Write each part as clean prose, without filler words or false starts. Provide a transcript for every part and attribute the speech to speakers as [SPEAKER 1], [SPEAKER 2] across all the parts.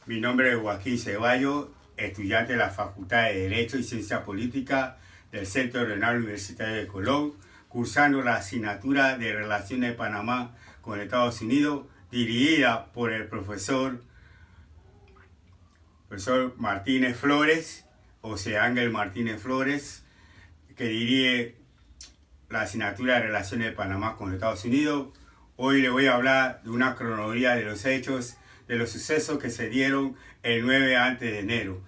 [SPEAKER 1] Mi nombre es Joaquín Ceballos, estudiante de la Facultad de Derecho y Ciencia Política del Centro Regional Universitario de Colón, cursando la asignatura de Relaciones de Panamá con Estados Unidos, dirigida por el profesor Martínez Flores, José Ángel Martínez Flores, que dirige la asignatura de Relaciones de Panamá con Estados Unidos. Hoy le voy a hablar de una cronología de los hechos, de los sucesos que se dieron el 9 antes de enero.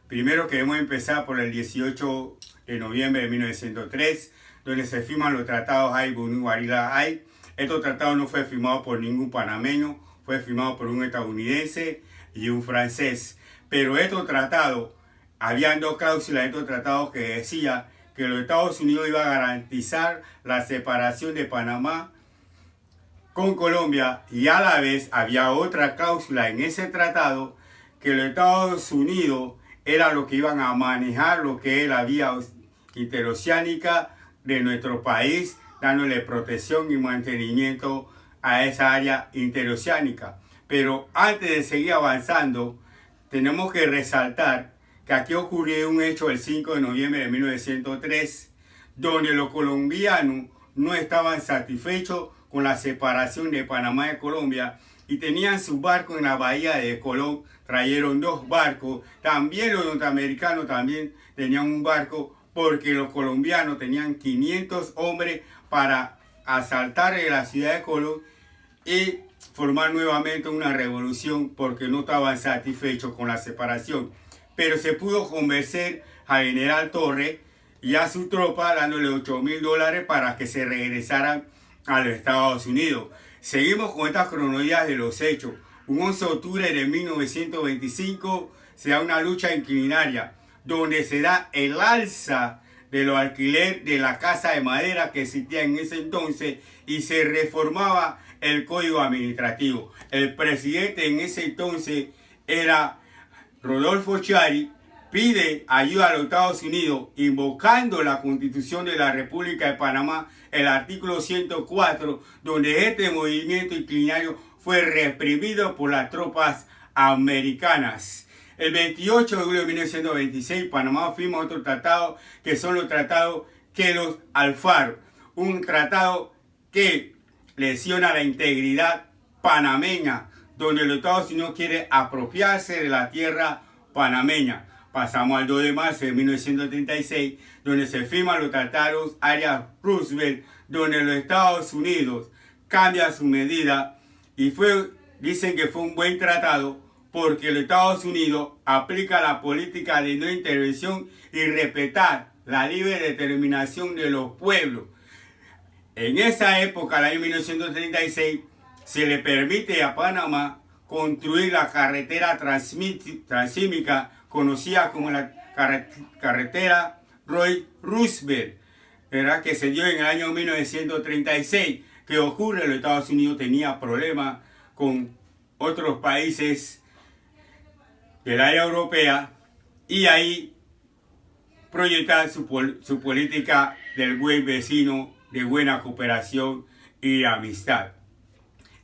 [SPEAKER 1] Primero queremos empezar por el 18 de noviembre de 1903, donde se firman los tratados Hay-Bonú-Guarila-Hay. Estos tratados no fue firmado por ningún panameño, fue firmado por un estadounidense y un francés. Pero estos tratados, habían dos cláusulas de estos tratados que decía que los Estados Unidos iba a garantizar la separación de Panamá con Colombia, y a la vez había otra cláusula en ese tratado que los Estados Unidos era lo que iban a manejar lo que es la vía interoceánica de nuestro país, dándole protección y mantenimiento a esa área interoceánica. Pero antes de seguir avanzando, tenemos que resaltar que aquí ocurrió un hecho el 5 de noviembre de 1903, donde los colombianos no estaban satisfechos con la separación de Panamá de Colombia y tenían sus barcos en la bahía de Colón. Trajeron dos barcos. También los norteamericanos también tenían un barco, porque los colombianos tenían 500 hombres para asaltar la ciudad de Colón y formar nuevamente una revolución, porque no estaban satisfechos con la separación. Pero se pudo convencer al general Torres y a su tropa, dándole $8,000 para que se regresaran a los Estados Unidos. Seguimos con estas cronologías de los hechos. Un 11 de octubre de 1925 se da una lucha inquilinaria, donde se da el alza de los alquileres de la casa de madera que existía en ese entonces, y se reformaba el código administrativo. El presidente en ese entonces era Rodolfo Chari. Pide ayuda a los Estados Unidos invocando la Constitución de la República de Panamá, el artículo 104, donde este movimiento inclinario fue reprimido por las tropas americanas. El 28 de julio de 1926, Panamá firma otro tratado, que son los tratados Kelos-Alfaro, un tratado que lesiona la integridad panameña, donde los Estados Unidos quieren apropiarse de la tierra panameña. Pasamos al 2 de marzo de 1936, donde se firman los tratados Arias-Roosevelt, donde los Estados Unidos cambian su medida, y dicen que fue un buen tratado porque los Estados Unidos aplica la política de no intervención y respetar la libre determinación de los pueblos. En esa época, el año 1936, se le permite a Panamá construir la carretera transísmica, conocida como la carretera Roy Roosevelt, ¿verdad? Que se dio en el año 1936. Que ocurre, los Estados Unidos tenía problemas con otros países del área europea, y ahí proyectar su política del buen vecino, de buena cooperación y amistad.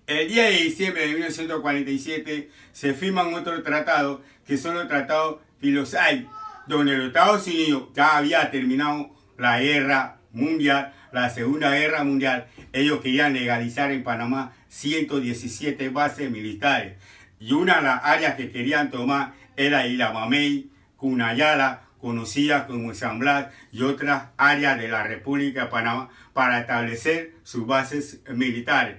[SPEAKER 1] El 10 de diciembre de 1947 se firman otros tratados, que son los tratados Filoxay, donde los Estados Unidos ya había terminado la guerra mundial, la Segunda Guerra Mundial. Ellos querían legalizar en Panamá 117 bases militares, y una de las áreas que querían tomar era Isla Mamey, Cunayala, conocida como San Blas, y otras áreas de la República de Panamá, para establecer sus bases militares.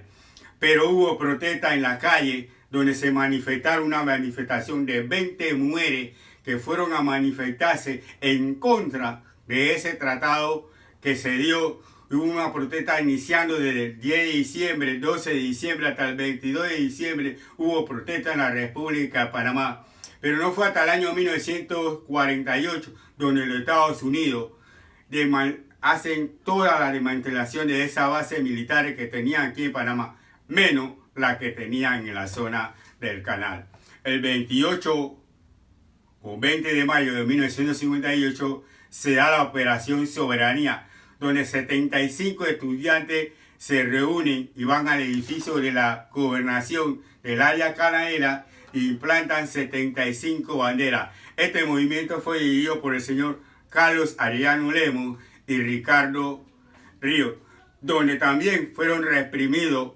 [SPEAKER 1] Pero hubo protestas en la calle, donde se manifestaron una manifestación de 20 mujeres que fueron a manifestarse en contra de ese tratado que se dio. Hubo una protesta iniciando desde el 10 de diciembre, el 12 de diciembre hasta el 22 de diciembre. Hubo protesta en la República de Panamá. Pero no fue hasta el año 1948 donde los Estados Unidos hacen toda la desmantelación de esas bases militares que tenían aquí en Panamá, menos la que tenían en la zona del canal. El 28 o 20 de mayo de 1958 se da la Operación Soberanía, donde 75 estudiantes se reúnen y van al edificio de la gobernación del área canadera y plantan 75 banderas. Este movimiento fue dirigido por el señor Carlos Arellano Lemos y Ricardo Ríos, donde también fueron reprimidos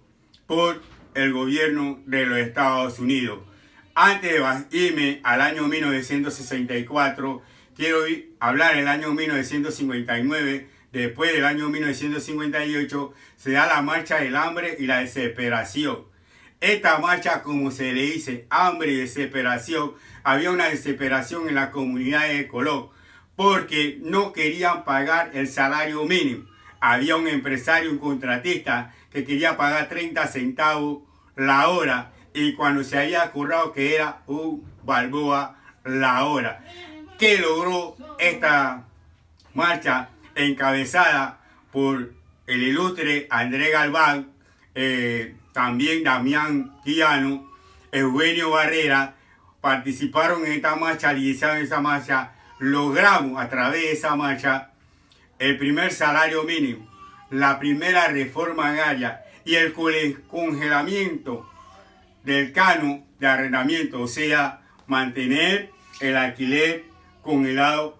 [SPEAKER 1] por el gobierno de los Estados Unidos. Antes de irme al año 1964, quiero hablar del año 1959. Después del año 1958 se da la marcha del hambre y la desesperación. Esta marcha, como se le dice, hambre y desesperación, había una desesperación en la comunidad de Colón porque no querían pagar el salario mínimo. Había un empresario, un contratista, que quería pagar 30 centavos la hora y cuando se había currado que era un balboa la hora. ¿Qué logró esta marcha? Encabezada por el ilustre Andrés Galván, también Damián Guillano, Eugenio Barrera, participaron en esta marcha, lideraron esa marcha. Logramos a través de esa marcha el primer salario mínimo, la primera reforma agraria y el congelamiento del canon de arrendamiento, o sea, mantener el alquiler congelado.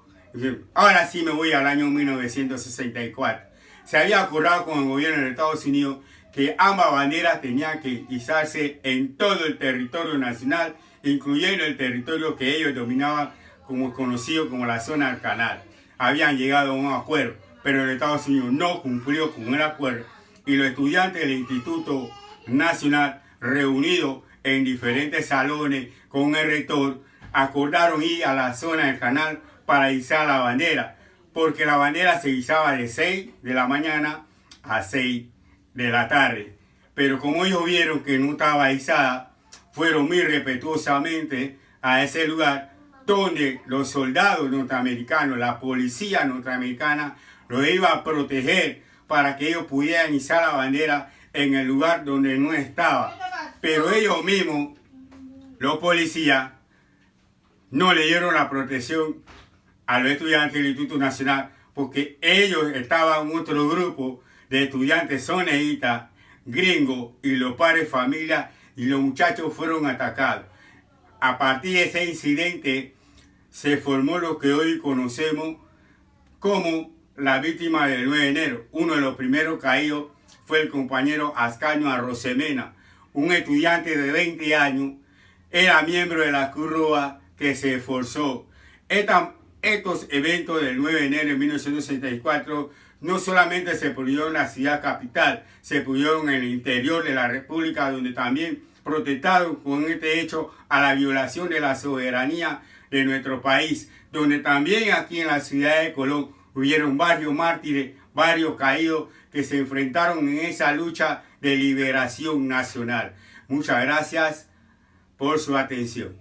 [SPEAKER 1] Ahora sí me voy al año 1964. Se había acordado con el gobierno de Estados Unidos que ambas banderas tenían que izarse en todo el territorio nacional, incluyendo el territorio que ellos dominaban, como conocido como la zona del canal. Habían llegado a un acuerdo, pero el Estados Unidos no cumplió con el acuerdo y los estudiantes del Instituto Nacional, reunidos en diferentes salones con el rector, acordaron ir a la zona del canal para izar la bandera, porque la bandera se izaba de 6 de la mañana a 6 de la tarde. Pero como ellos vieron que no estaba izada, fueron muy respetuosamente a ese lugar donde los soldados norteamericanos, la policía norteamericana, los iba a proteger para que ellos pudieran izar la bandera en el lugar donde no estaba. Pero ellos mismos, los policías, no le dieron la protección a los estudiantes del Instituto Nacional porque ellos estaban en otro grupo de estudiantes soneitas, gringos y los padres de familia, y los muchachos fueron atacados. A partir de ese incidente se formó lo que hoy conocemos como la víctima del 9 de enero. Uno de los primeros caídos fue el compañero Ascanio Arrosemena, un estudiante de 20 años, era miembro de la Cruz Roja que se esforzó. Estos eventos del 9 de enero de 1964 no solamente se produjeron en la ciudad capital, se produjeron en el interior de la República, donde también protestaron con este hecho a la violación de la soberanía de nuestro país, donde también aquí en la ciudad de Colón hubieron varios mártires, varios caídos que se enfrentaron en esa lucha de liberación nacional. Muchas gracias por su atención.